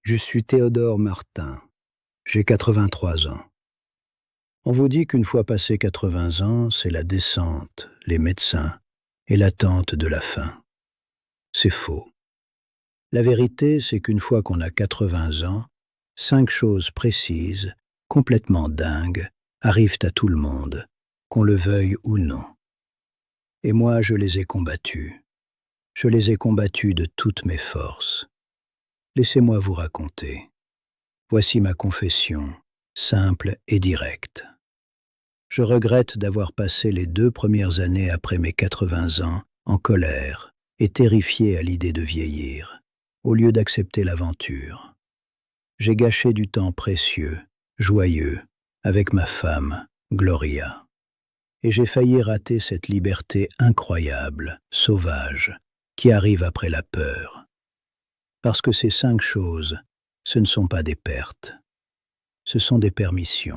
Je suis Théodore Martin. J'ai 83 ans. On vous dit qu'une fois passé 80 ans, c'est la descente, les médecins et l'attente de la fin. C'est faux. La vérité, c'est qu'une fois qu'on a 80 ans, 5 choses précises, complètement dingues, arrivent à tout le monde, qu'on le veuille ou non. Et moi, je les ai combattues. Je les ai combattues de toutes mes forces. Laissez-moi vous raconter. Voici ma confession, simple et directe. Je regrette d'avoir passé les 2 premières années après mes 80 ans en colère et terrifié à l'idée de vieillir, au lieu d'accepter l'aventure. J'ai gâché du temps précieux, joyeux, avec ma femme, Gloria. Et j'ai failli rater cette liberté incroyable, sauvage, qui arrive après la peur. Parce que ces 5 choses, ce ne sont pas des pertes. Ce sont des permissions.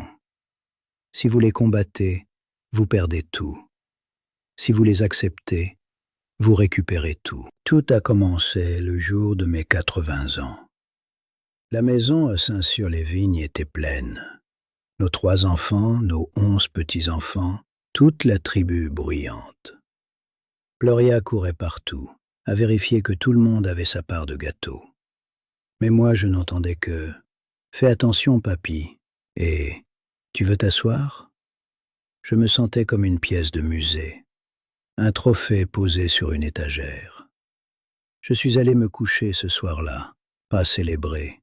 Si vous les combattez, vous perdez tout. Si vous les acceptez, vous récupérez tout. Tout a commencé le jour de mes 80 ans. La maison à Saint-Cyr-les-Vignes était pleine. Nos 3 enfants, nos 11 petits-enfants, toute la tribu bruyante. Gloria courait partout, à vérifier que tout le monde avait sa part de gâteau. Mais moi, je n'entendais que « Fais attention, papy » et « Tu veux t'asseoir ?» Je me sentais comme une pièce de musée, un trophée posé sur une étagère. Je suis allé me coucher ce soir-là, pas célébré,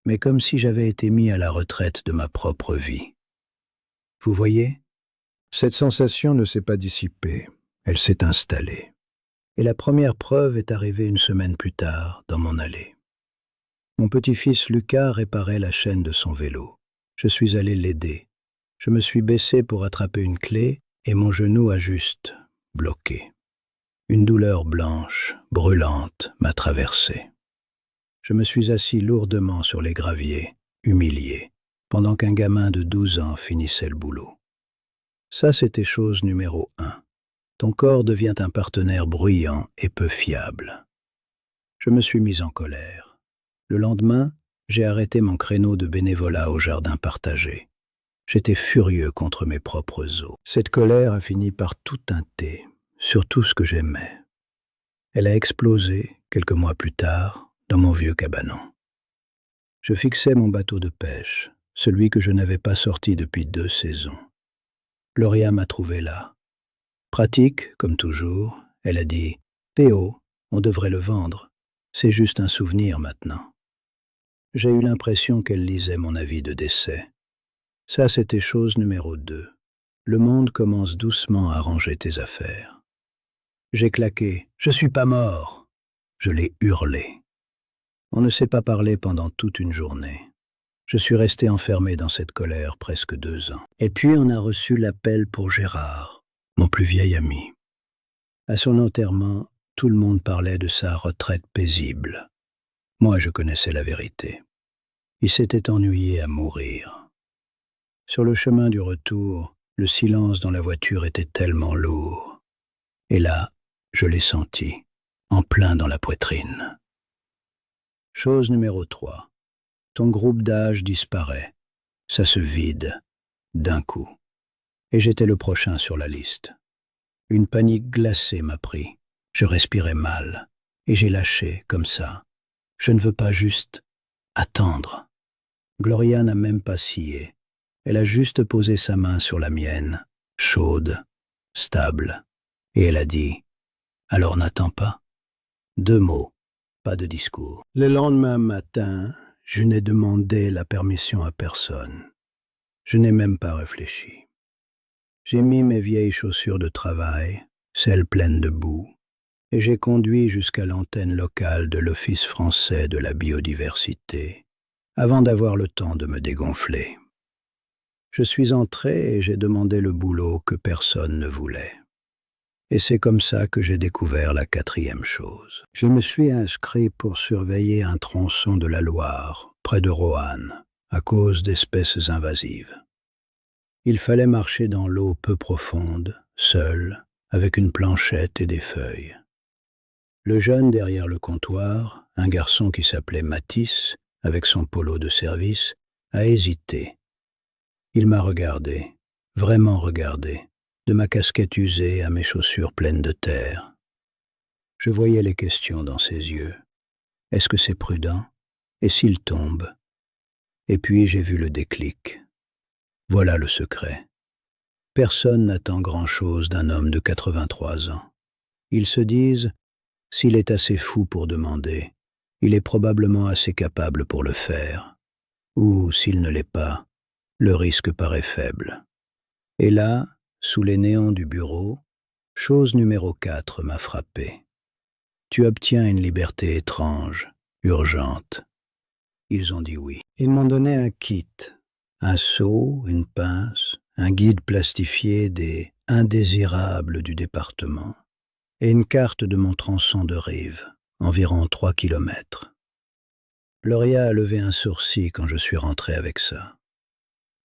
mais comme si j'avais été mis à la retraite de ma propre vie. Vous voyez ? Cette sensation ne s'est pas dissipée, elle s'est installée. Et la première preuve est arrivée une semaine plus tard, dans mon allée. Mon petit-fils Lucas réparait la chaîne de son vélo. Je suis allé l'aider. Je me suis baissé pour attraper une clé et mon genou a juste bloqué. Une douleur blanche, brûlante, m'a traversé. Je me suis assis lourdement sur les graviers, humilié, pendant qu'un gamin de 12 ans finissait le boulot. Ça, c'était chose numéro 1. Ton corps devient un partenaire bruyant et peu fiable. Je me suis mis en colère. Le lendemain, j'ai arrêté mon créneau de bénévolat au jardin partagé. J'étais furieux contre mes propres os. Cette colère a fini par tout teinter, sur tout ce que j'aimais. Elle a explosé, quelques mois plus tard, dans mon vieux cabanon. Je fixais mon bateau de pêche, celui que je n'avais pas sorti depuis 2 saisons. Gloria m'a trouvé là. Pratique, comme toujours, elle a dit « Théo, on devrait le vendre. C'est juste un souvenir maintenant. » J'ai eu l'impression qu'elle lisait mon avis de décès. Ça, c'était chose numéro 2. Le monde commence doucement à ranger tes affaires. J'ai claqué « Je suis pas mort !» Je l'ai hurlé. On ne s'est pas parlé pendant toute une journée. Je suis resté enfermé dans cette colère presque 2 ans. Et puis on a reçu l'appel pour Gérard, mon plus vieil ami. À son enterrement, tout le monde parlait de sa retraite paisible. Moi, je connaissais la vérité. Il s'était ennuyé à mourir. Sur le chemin du retour, le silence dans la voiture était tellement lourd. Et là, je l'ai senti, en plein dans la poitrine. Chose numéro 3. Ton groupe d'âge disparaît. Ça se vide, d'un coup. Et j'étais le prochain sur la liste. Une panique glacée m'a pris. Je respirais mal. Et j'ai lâché, comme ça. Je ne veux pas juste attendre. Gloria n'a même pas scié. Elle a juste posé sa main sur la mienne, chaude, stable. Et elle a dit « Alors n'attends pas ». 2 mots, pas de discours. Le lendemain matin, je n'ai demandé la permission à personne. Je n'ai même pas réfléchi. J'ai mis mes vieilles chaussures de travail, celles pleines de boue, et j'ai conduit jusqu'à l'antenne locale de l'Office français de la biodiversité, avant d'avoir le temps de me dégonfler. Je suis entré et j'ai demandé le boulot que personne ne voulait. Et c'est comme ça que j'ai découvert la 4e chose. Je me suis inscrit pour surveiller un tronçon de la Loire, près de Roanne, à cause d'espèces invasives. Il fallait marcher dans l'eau peu profonde, seul, avec une planchette et des feuilles. Le jeune derrière le comptoir, un garçon qui s'appelait Matisse, avec son polo de service, a hésité. Il m'a regardé, vraiment regardé, de ma casquette usée à mes chaussures pleines de terre. Je voyais les questions dans ses yeux. Est-ce que c'est prudent? Et s'il tombe? Et puis j'ai vu le déclic. Voilà le secret. Personne n'attend grand-chose d'un homme de 83 ans. Ils se disent, s'il est assez fou pour demander, il est probablement assez capable pour le faire. Ou, s'il ne l'est pas, le risque paraît faible. Et là, sous les néons du bureau, chose numéro 4 m'a frappé. Tu obtiens une liberté étrange, urgente. Ils ont dit oui. Ils m'ont donné un kit, un seau, une pince, un guide plastifié des indésirables du département et une carte de mon tronçon de rive, environ 3 kilomètres. Gloria a levé un sourcil quand je suis rentré avec ça.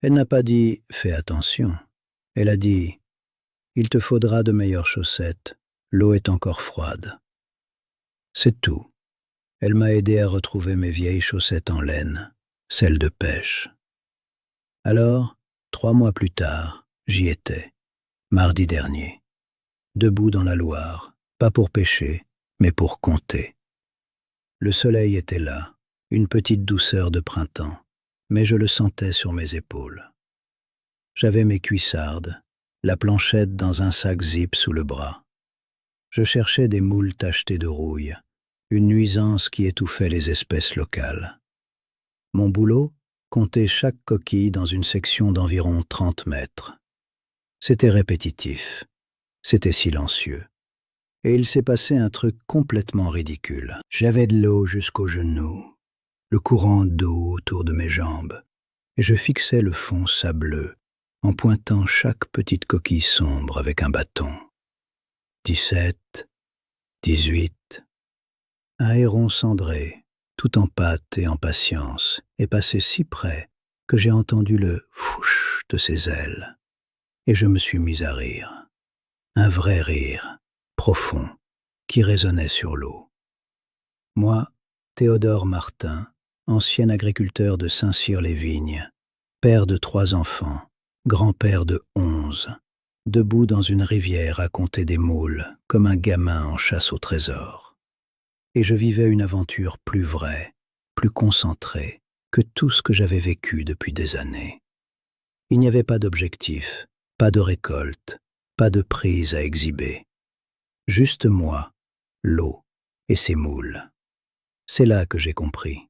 Elle n'a pas dit « fais attention ». Elle a dit « il te faudra de meilleures chaussettes, l'eau est encore froide ». C'est tout. Elle m'a aidé à retrouver mes vieilles chaussettes en laine, celles de pêche. Alors, 3 mois plus tard, j'y étais, mardi dernier, debout dans la Loire, pas pour pêcher, mais pour compter. Le soleil était là, une petite douceur de printemps, mais je le sentais sur mes épaules. J'avais mes cuissardes, la planchette dans un sac zip sous le bras. Je cherchais des moules tachetés de rouille, une nuisance qui étouffait les espèces locales. Mon boulot, compter chaque coquille dans une section d'environ 30 mètres. C'était répétitif, c'était silencieux. Et il s'est passé un truc complètement ridicule. J'avais de l'eau jusqu'aux genoux, le courant d'eau autour de mes jambes, et je fixais le fond sableux en pointant chaque petite coquille sombre avec un bâton. 17, 18. Un héron cendré, tout en pâte et en patience, est passé si près que j'ai entendu le fouch de ses ailes. Et je me suis mis à rire. Un vrai rire, profond, qui résonnait sur l'eau. Moi, Théodore Martin, ancien agriculteur de Saint-Cyr-les-Vignes, père de 3 enfants, grand-père de 11, debout dans une rivière à compter des moules, comme un gamin en chasse au trésor. Et je vivais une aventure plus vraie, plus concentrée que tout ce que j'avais vécu depuis des années. Il n'y avait pas d'objectif, pas de récolte, pas de prise à exhiber. Juste moi, l'eau et ses moules. C'est là que j'ai compris.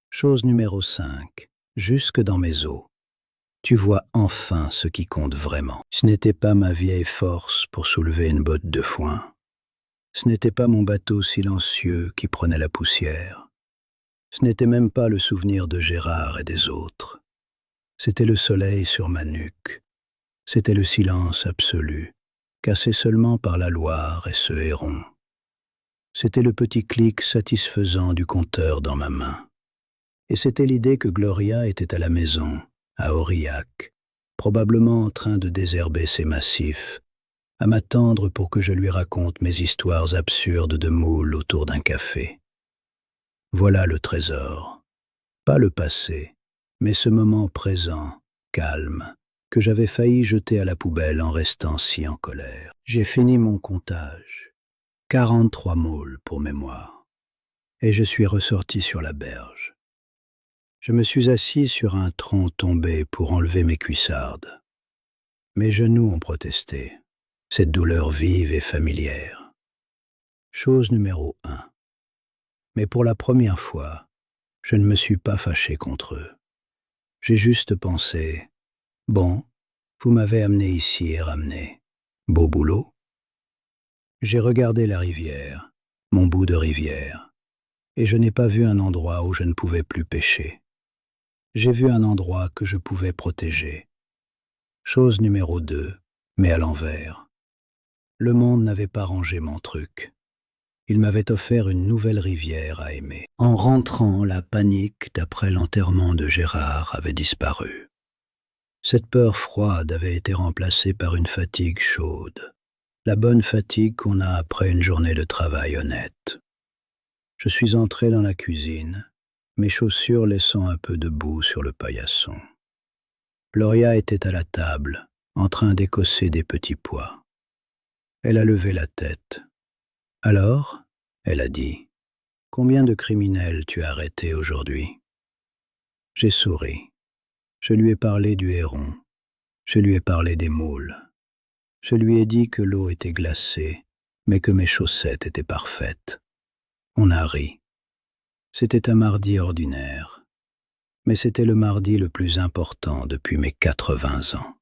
Chose numéro 5, jusque dans mes os. Tu vois enfin ce qui compte vraiment. Ce n'était pas ma vieille force pour soulever une botte de foin. Ce n'était pas mon bateau silencieux qui prenait la poussière. Ce n'était même pas le souvenir de Gérard et des autres. C'était le soleil sur ma nuque. C'était le silence absolu, cassé seulement par la Loire et ce héron. C'était le petit clic satisfaisant du compteur dans ma main. Et c'était l'idée que Gloria était à la maison, à Aurillac, probablement en train de désherber ses massifs, à m'attendre pour que je lui raconte mes histoires absurdes de moules autour d'un café. Voilà le trésor. Pas le passé, mais ce moment présent, calme, que j'avais failli jeter à la poubelle en restant si en colère. J'ai fini mon comptage. 43 moules pour mémoire. Et je suis ressorti sur la berge. Je me suis assis sur un tronc tombé pour enlever mes cuissardes. Mes genoux ont protesté, cette douleur vive et familière. Chose numéro 1. Mais pour la première fois, je ne me suis pas fâché contre eux. J'ai juste pensé, bon, vous m'avez amené ici et ramené. Beau boulot. J'ai regardé la rivière, mon bout de rivière, et je n'ai pas vu un endroit où je ne pouvais plus pêcher. J'ai vu un endroit que je pouvais protéger. Chose numéro 2, mais à l'envers. Le monde n'avait pas rangé mon truc. Il m'avait offert une nouvelle rivière à aimer. En rentrant, la panique d'après l'enterrement de Gérard avait disparu. Cette peur froide avait été remplacée par une fatigue chaude. La bonne fatigue qu'on a après une journée de travail honnête. Je suis entré dans la cuisine. mes chaussures laissant un peu de boue sur le paillasson. Gloria était à la table, en train d'écosser des petits pois. Elle a levé la tête. « Alors, elle a dit, combien de criminels tu as arrêtés aujourd'hui ?» J'ai souri. Je lui ai parlé du héron. Je lui ai parlé des moules. Je lui ai dit que l'eau était glacée, mais que mes chaussettes étaient parfaites. On a ri. C'était un mardi ordinaire, mais c'était le mardi le plus important depuis mes 80 ans.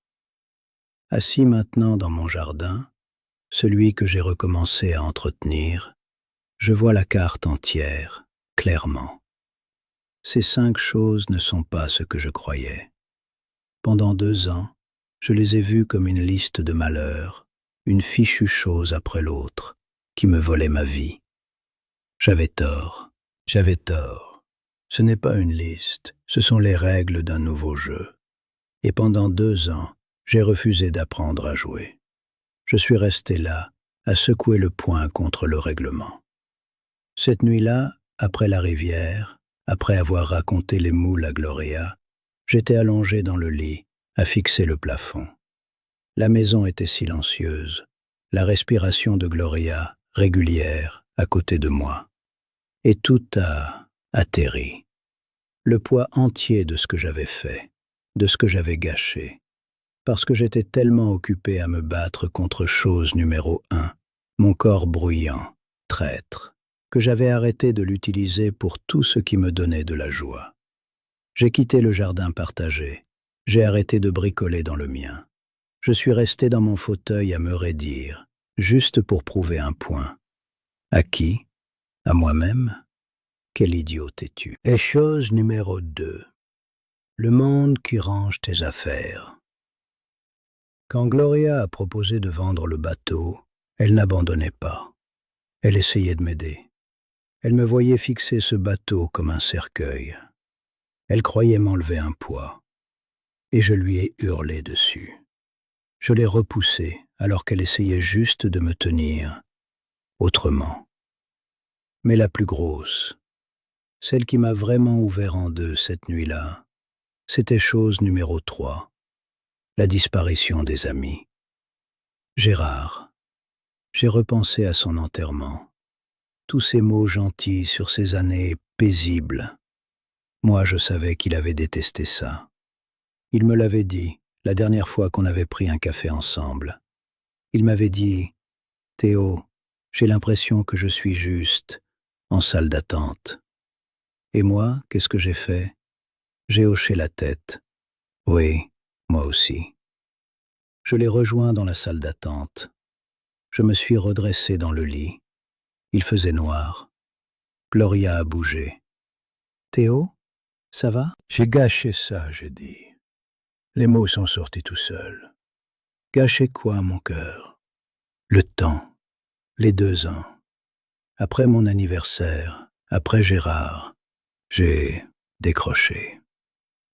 Assis maintenant dans mon jardin, celui que j'ai recommencé à entretenir, je vois la carte entière, clairement. Ces 5 choses ne sont pas ce que je croyais. Pendant 2 ans, je les ai vues comme une liste de malheurs, une fichue chose après l'autre, qui me volait ma vie. J'avais tort. Ce n'est pas une liste, ce sont les règles d'un nouveau jeu. Et pendant 2 ans, j'ai refusé d'apprendre à jouer. Je suis resté là, à secouer le poing contre le règlement. Cette nuit-là, après la rivière, après avoir raconté les moules à Gloria, j'étais allongé dans le lit, à fixer le plafond. La maison était silencieuse, la respiration de Gloria, régulière, à côté de moi. Et tout a atterri. Le poids entier de ce que j'avais fait, de ce que j'avais gâché. Parce que j'étais tellement occupé à me battre contre chose numéro 1, mon corps bruyant, traître, que j'avais arrêté de l'utiliser pour tout ce qui me donnait de la joie. J'ai quitté le jardin partagé, j'ai arrêté de bricoler dans le mien. Je suis resté dans mon fauteuil à me raidir, juste pour prouver un point. À qui? À moi-même? Quel idiot es-tu? Et chose numéro 2. Le monde qui range tes affaires. Quand Gloria a proposé de vendre le bateau, elle n'abandonnait pas. Elle essayait de m'aider. Elle me voyait fixer ce bateau comme un cercueil. Elle croyait m'enlever un poids. Et je lui ai hurlé dessus. Je l'ai repoussée alors qu'elle essayait juste de me tenir autrement. Mais la plus grosse, celle qui m'a vraiment ouvert en deux cette nuit-là, c'était chose numéro 3, la disparition des amis. Gérard. J'ai repensé à son enterrement. Tous ces mots gentils sur ces années paisibles. Moi, je savais qu'il avait détesté ça. Il me l'avait dit, la dernière fois qu'on avait pris un café ensemble. Il m'avait dit, « Théo, j'ai l'impression que je suis juste en salle d'attente. » Et moi, qu'est-ce que j'ai fait? J'ai hoché la tête. Oui, moi aussi. Je l'ai rejoint dans la salle d'attente. Je me suis redressé dans le lit. Il faisait noir. Gloria a bougé. « Théo, ça va ?» J'ai gâché ça, j'ai dit. Les mots sont sortis tout seuls. Gâché quoi, mon cœur? Le temps, les 2 ans. Après mon anniversaire, après Gérard, j'ai décroché.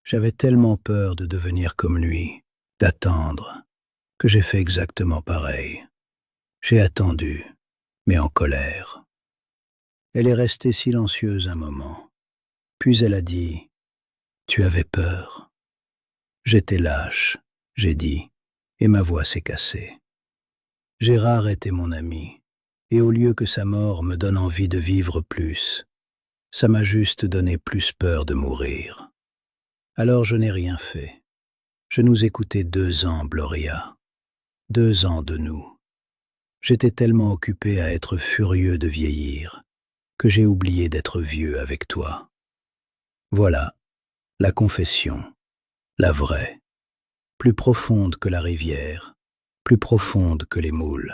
J'avais tellement peur de devenir comme lui, d'attendre, que j'ai fait exactement pareil. J'ai attendu, mais en colère. Elle est restée silencieuse un moment. Puis elle a dit, « Tu avais peur. » J'étais lâche, j'ai dit, et ma voix s'est cassée. Gérard était mon ami, et au lieu que sa mort me donne envie de vivre plus, ça m'a juste donné plus peur de mourir. Alors je n'ai rien fait. Je nous écoutais 2 ans, Gloria. 2 ans de nous. J'étais tellement occupé à être furieux de vieillir, que j'ai oublié d'être vieux avec toi. Voilà, la confession. La vraie, plus profonde que la rivière, plus profonde que les moules.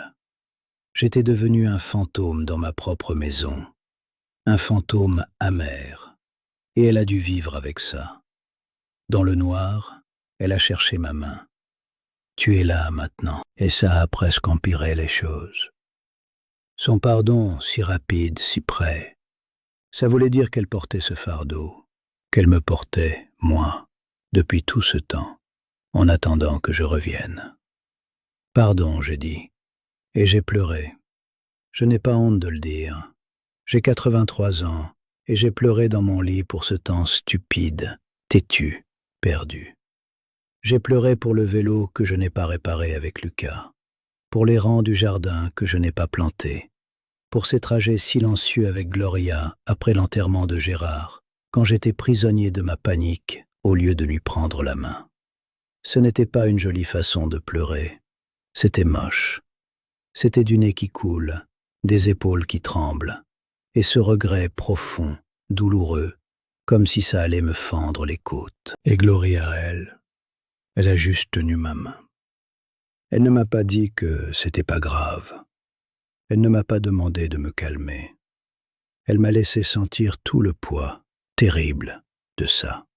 J'étais devenu un fantôme dans ma propre maison, un fantôme amer, et elle a dû vivre avec ça. Dans le noir, elle a cherché ma main. Tu es là maintenant, et ça a presque empiré les choses. Son pardon, si rapide, si près, ça voulait dire qu'elle portait ce fardeau, qu'elle me portait, moi, depuis tout ce temps, en attendant que je revienne. Pardon, j'ai dit, et j'ai pleuré. Je n'ai pas honte de le dire. J'ai 83 ans, Et j'ai pleuré dans mon lit pour ce temps stupide, têtu, perdu. J'ai pleuré pour le vélo que je n'ai pas réparé avec Lucas, pour les rangs du jardin que je n'ai pas plantés, pour ces trajets silencieux avec Gloria après l'enterrement de Gérard, quand j'étais prisonnier de ma panique au lieu de lui prendre la main. Ce n'était pas une jolie façon de pleurer, c'était moche. C'était du nez qui coule, des épaules qui tremblent, et ce regret profond, douloureux, comme si ça allait me fendre les côtes. Et Gloria, elle a juste tenu ma main. Elle ne m'a pas dit que c'était pas grave. Elle ne m'a pas demandé de me calmer. Elle m'a laissé sentir tout le poids, terrible, de ça.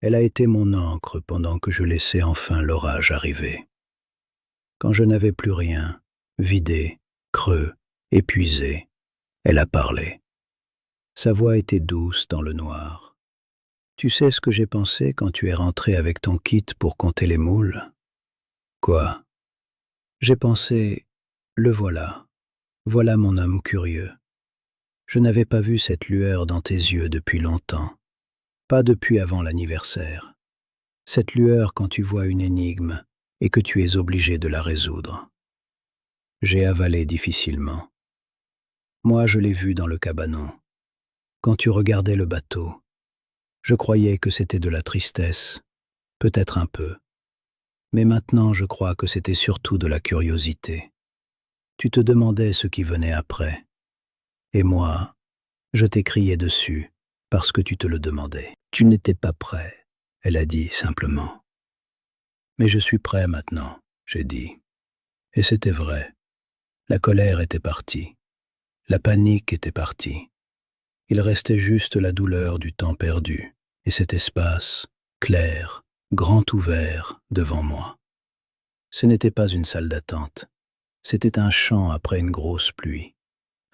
Elle a été mon ancre pendant que je laissais enfin l'orage arriver. Quand je n'avais plus rien, vidé, creux, épuisé, elle a parlé. Sa voix était douce dans le noir. Tu sais ce que j'ai pensé quand tu es rentré avec ton kit pour compter les moules? Quoi? J'ai pensé, le voilà. Voilà mon homme curieux. Je n'avais pas vu cette lueur dans tes yeux depuis longtemps. Pas depuis avant l'anniversaire. Cette lueur quand tu vois une énigme et que tu es obligé de la résoudre. J'ai avalé difficilement. Moi, je l'ai vu dans le cabanon. Quand tu regardais le bateau, je croyais que c'était de la tristesse, peut-être un peu. Mais maintenant, je crois que c'était surtout de la curiosité. Tu te demandais ce qui venait après. Et moi, je t'ai crié dessus parce que tu te le demandais. Tu n'étais pas prêt, elle a dit simplement. Mais je suis prêt maintenant, j'ai dit. Et c'était vrai. La colère était partie. La panique était partie. Il restait juste la douleur du temps perdu et cet espace, clair, grand ouvert, devant moi. Ce n'était pas une salle d'attente. C'était un champ après une grosse pluie.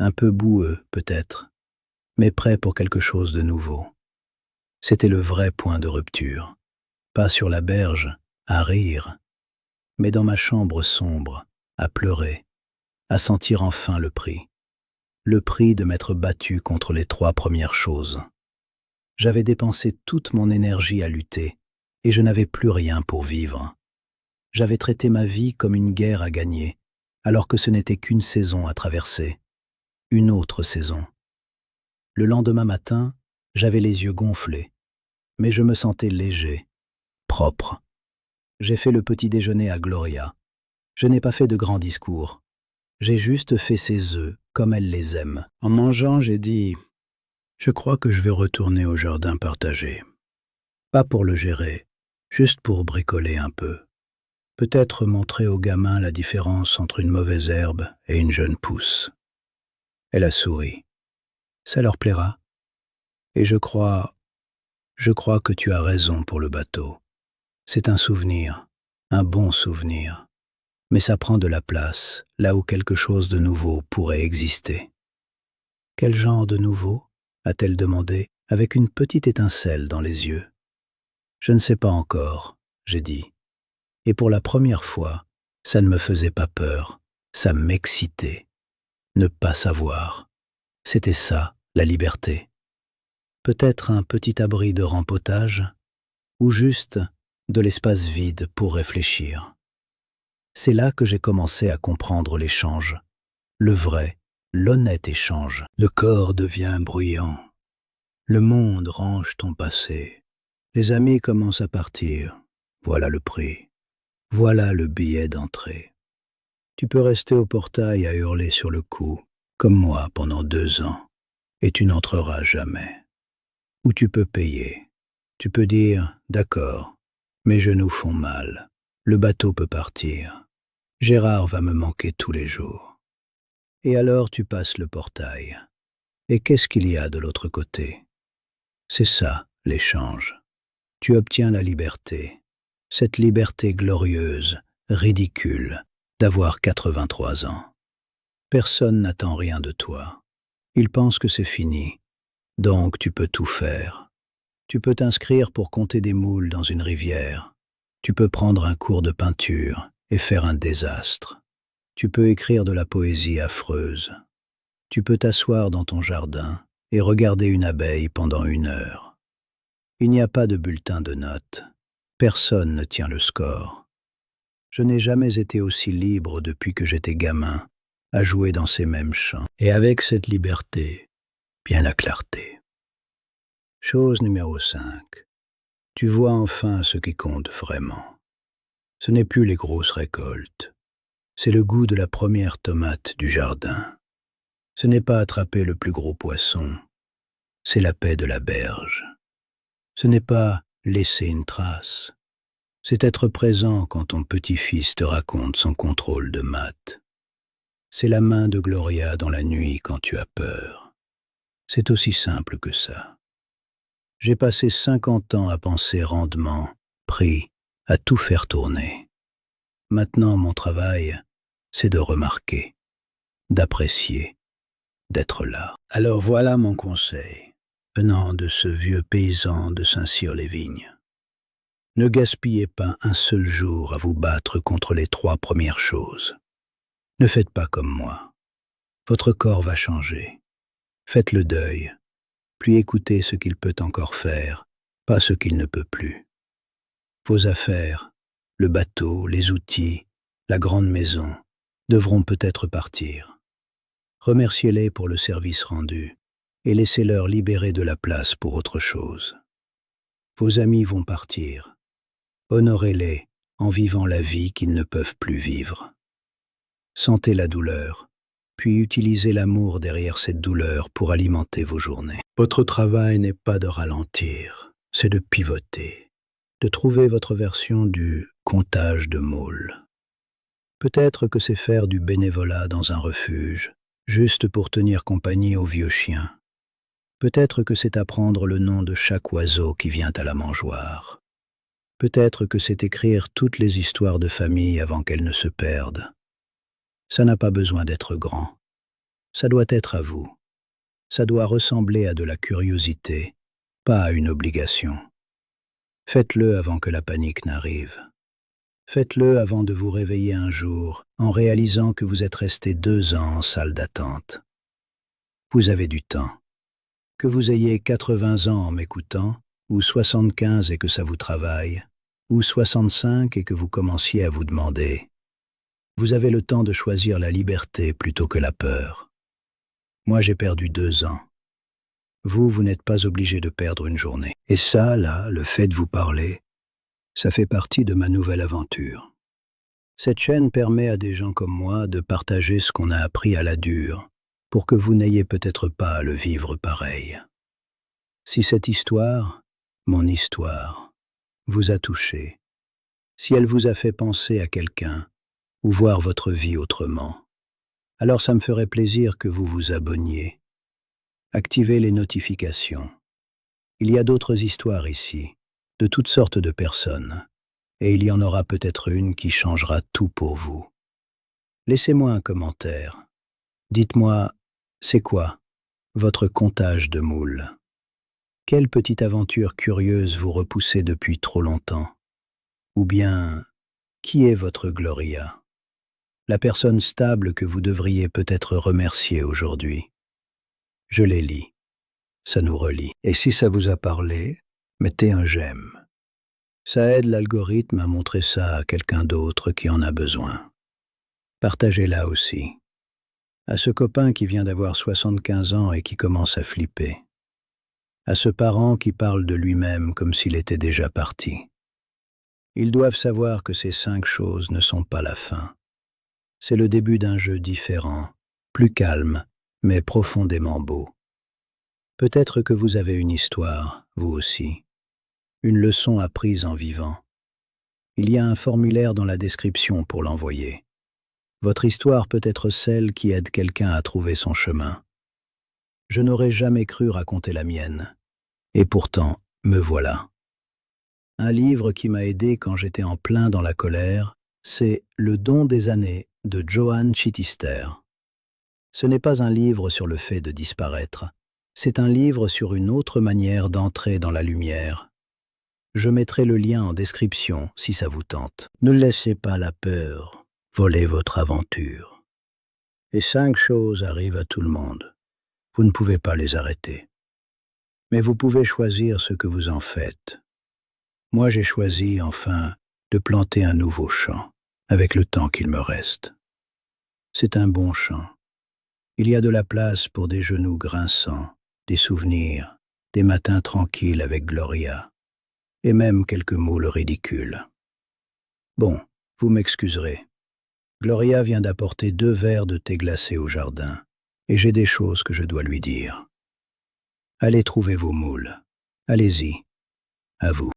Un peu boueux, peut-être, mais prêt pour quelque chose de nouveau. C'était le vrai point de rupture. Pas sur la berge, à rire, mais dans ma chambre sombre, à pleurer, à sentir enfin le prix. Le prix de m'être battu contre les 3 premières choses. J'avais dépensé toute mon énergie à lutter, et je n'avais plus rien pour vivre. J'avais traité ma vie comme une guerre à gagner, alors que ce n'était qu'une saison à traverser. Une autre saison. Le lendemain matin, j'avais les yeux gonflés, mais je me sentais léger, propre. J'ai fait le petit déjeuner à Gloria. Je n'ai pas fait de grands discours. J'ai juste fait ses œufs comme elle les aime. En mangeant, j'ai dit « Je crois que je vais retourner au jardin partagé. Pas pour le gérer, juste pour bricoler un peu. Peut-être montrer aux gamins la différence entre une mauvaise herbe et une jeune pousse. » Elle a souri. « Ça leur plaira. Et je crois que tu as raison pour le bateau. C'est un souvenir, un bon souvenir. Mais ça prend de la place, là où quelque chose de nouveau pourrait exister. » « Quel genre de nouveau ?» a-t-elle demandé, avec une petite étincelle dans les yeux. « Je ne sais pas encore, » j'ai dit. Et pour la première fois, ça ne me faisait pas peur, ça m'excitait. Ne pas savoir. C'était ça, la liberté. Peut-être un petit abri de rempotage, ou juste de l'espace vide pour réfléchir. C'est là que j'ai commencé à comprendre l'échange, le vrai, l'honnête échange. Le corps devient bruyant. Le monde range ton passé. Les amis commencent à partir. Voilà le prix. Voilà le billet d'entrée. Tu peux rester au portail à hurler sur le coup, comme moi pendant 2 ans, et tu n'entreras jamais. Ou tu peux payer. Tu peux dire « D'accord, mes genoux font mal. Le bateau peut partir. Gérard va me manquer tous les jours. » Et alors tu passes le portail. Et qu'est-ce qu'il y a de l'autre côté? C'est ça, l'échange. Tu obtiens la liberté. Cette liberté glorieuse, ridicule, d'avoir 83 ans. Personne n'attend rien de toi. Ils pensent que c'est fini. Donc tu peux tout faire. Tu peux t'inscrire pour compter des moules dans une rivière. Tu peux prendre un cours de peinture et faire un désastre. Tu peux écrire de la poésie affreuse. Tu peux t'asseoir dans ton jardin et regarder une abeille pendant 1 heure. Il n'y a pas de bulletin de notes. Personne ne tient le score. Je n'ai jamais été aussi libre depuis que j'étais gamin, à jouer dans ces mêmes champs. Et avec cette liberté, vient la clarté. Chose numéro 5. Tu vois enfin ce qui compte vraiment. Ce n'est plus les grosses récoltes. C'est le goût de la première tomate du jardin. Ce n'est pas attraper le plus gros poisson. C'est la paix de la berge. Ce n'est pas laisser une trace. C'est être présent quand ton petit-fils te raconte son contrôle de maths. C'est la main de Gloria dans la nuit quand tu as peur. C'est aussi simple que ça. J'ai passé 50 ans à penser rendement, prix, à tout faire tourner. Maintenant, mon travail, c'est de remarquer, d'apprécier, d'être là. Alors voilà mon conseil, venant de ce vieux paysan de Saint-Cyr-les-Vignes. Ne gaspillez pas un seul jour à vous battre contre les 3 premières choses. Ne faites pas comme moi. Votre corps va changer. Faites le deuil, puis écoutez ce qu'il peut encore faire, pas ce qu'il ne peut plus. Vos affaires, le bateau, les outils, la grande maison, devront peut-être partir. Remerciez-les pour le service rendu et laissez-leur libérer de la place pour autre chose. Vos amis vont partir. Honorez-les en vivant la vie qu'ils ne peuvent plus vivre. Sentez la douleur, puis utilisez l'amour derrière cette douleur pour alimenter vos journées. Votre travail n'est pas de ralentir, c'est de pivoter, de trouver votre version du comptage de moules. Peut-être que c'est faire du bénévolat dans un refuge, juste pour tenir compagnie aux vieux chiens. Peut-être que c'est apprendre le nom de chaque oiseau qui vient à la mangeoire. Peut-être que c'est écrire toutes les histoires de famille avant qu'elles ne se perdent. Ça n'a pas besoin d'être grand. Ça doit être à vous. Ça doit ressembler à de la curiosité, pas à une obligation. Faites-le avant que la panique n'arrive. Faites-le avant de vous réveiller un jour en réalisant que vous êtes resté 2 ans en salle d'attente. Vous avez du temps. Que vous ayez 80 ans en m'écoutant, ou 75 et que ça vous travaille, ou 65 et que vous commenciez à vous demander. Vous avez le temps de choisir la liberté plutôt que la peur. Moi, j'ai perdu 2 ans. Vous n'êtes pas obligé de perdre une journée. Et ça, là, le fait de vous parler, ça fait partie de ma nouvelle aventure. Cette chaîne permet à des gens comme moi de partager ce qu'on a appris à la dure, pour que vous n'ayez peut-être pas à le vivre pareil. Si cette histoire, mon histoire, vous a touché, si elle vous a fait penser à quelqu'un, ou voir votre vie autrement, alors ça me ferait plaisir que vous vous abonniez. Activez les notifications. Il y a d'autres histoires ici, de toutes sortes de personnes, et il y en aura peut-être une qui changera tout pour vous. Laissez-moi un commentaire. Dites-moi, c'est quoi votre comptage de moules? Quelle petite aventure curieuse vous repoussez depuis trop longtemps? Ou bien, qui est votre Gloria? La personne stable que vous devriez peut-être remercier aujourd'hui. Je les lis. Ça nous relie. Et si ça vous a parlé, mettez un j'aime. Ça aide l'algorithme à montrer ça à quelqu'un d'autre qui en a besoin. Partagez-la aussi. À ce copain qui vient d'avoir 75 ans et qui commence à flipper. À ce parent qui parle de lui-même comme s'il était déjà parti. Ils doivent savoir que ces 5 choses ne sont pas la fin. C'est le début d'un jeu différent, plus calme, mais profondément beau. Peut-être que vous avez une histoire, vous aussi. Une leçon apprise en vivant. Il y a un formulaire dans la description pour l'envoyer. Votre histoire peut être celle qui aide quelqu'un à trouver son chemin. Je n'aurais jamais cru raconter la mienne. Et pourtant, me voilà. Un livre qui m'a aidé quand j'étais en plein dans la colère, c'est Le don des années de Johann Chittister. Ce n'est pas un livre sur le fait de disparaître. C'est un livre sur une autre manière d'entrer dans la lumière. Je mettrai le lien en description si ça vous tente. Ne laissez pas la peur voler votre aventure. Et 5 choses arrivent à tout le monde. Vous ne pouvez pas les arrêter. Mais vous pouvez choisir ce que vous en faites. Moi, j'ai choisi, enfin, de planter un nouveau champ, avec le temps qu'il me reste. C'est un bon champ. Il y a de la place pour des genoux grinçants, des souvenirs, des matins tranquilles avec Gloria, et même quelques moules ridicules. Bon, vous m'excuserez. Gloria vient d'apporter 2 verres de thé glacé au jardin, et j'ai des choses que je dois lui dire. Allez trouver vos moules. Allez-y. À vous.